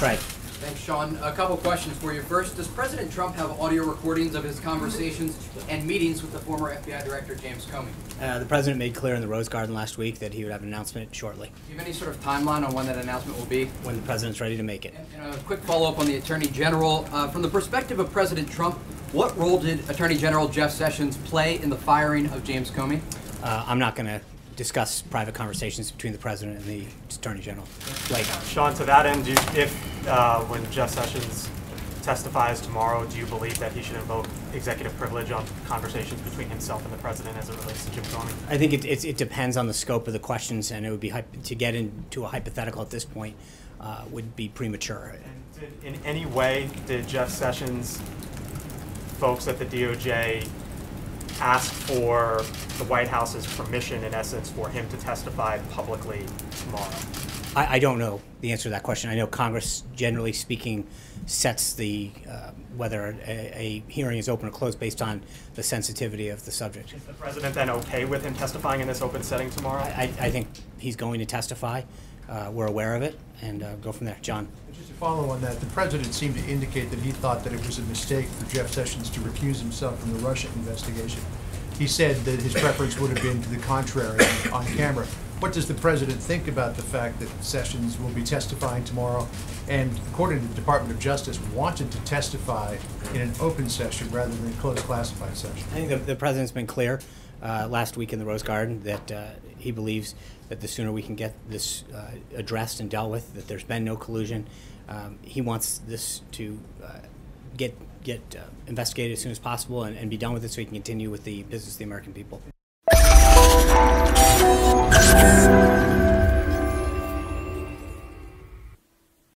Right. Thanks, Sean. A couple questions for you. First, does President Trump have audio recordings of his conversations and meetings with the former FBI Director James Comey? The President made clear in the Rose Garden last week that he would have an announcement shortly. Do you have any sort of timeline on when that announcement will be? When the President's ready to make it. And a quick follow-up on the Attorney General. From the perspective of President Trump, what role did Attorney General Jeff Sessions play in the firing of James Comey? I'm not going to discuss private conversations between the President and the Attorney General. Sean, to that end, when Jeff Sessions testifies tomorrow, do you believe that he should invoke executive privilege on conversations between himself and the President as it relates to Jim Comey? I think it depends on the scope of the questions, and it would be to get into a hypothetical at this point would be premature. And in any way, did Jeff Sessions, folks at the DOJ, ask for the White House's permission, in essence, for him to testify publicly tomorrow? I don't know the answer to that question. I know Congress, generally speaking, sets the whether a hearing is open or closed based on the sensitivity of the subject. Is the President then okay with him testifying in this open setting tomorrow? I think he's going to testify. We're aware of it, and go from there. John. Just to follow on that, the President seemed to indicate that he thought that it was a mistake for Jeff Sessions to recuse himself from the Russia investigation. He said that his preference would have been to the contrary on camera. What does the President think about the fact that Sessions will be testifying tomorrow and, according to the Department of Justice, wanted to testify in an open session rather than a closed classified session? I think the President's been clear last week in the Rose Garden that he believes that the sooner we can get this addressed and dealt with, that there's been no collusion. He wants this to get investigated as soon as possible and be done with it so he can continue with the business of the American people.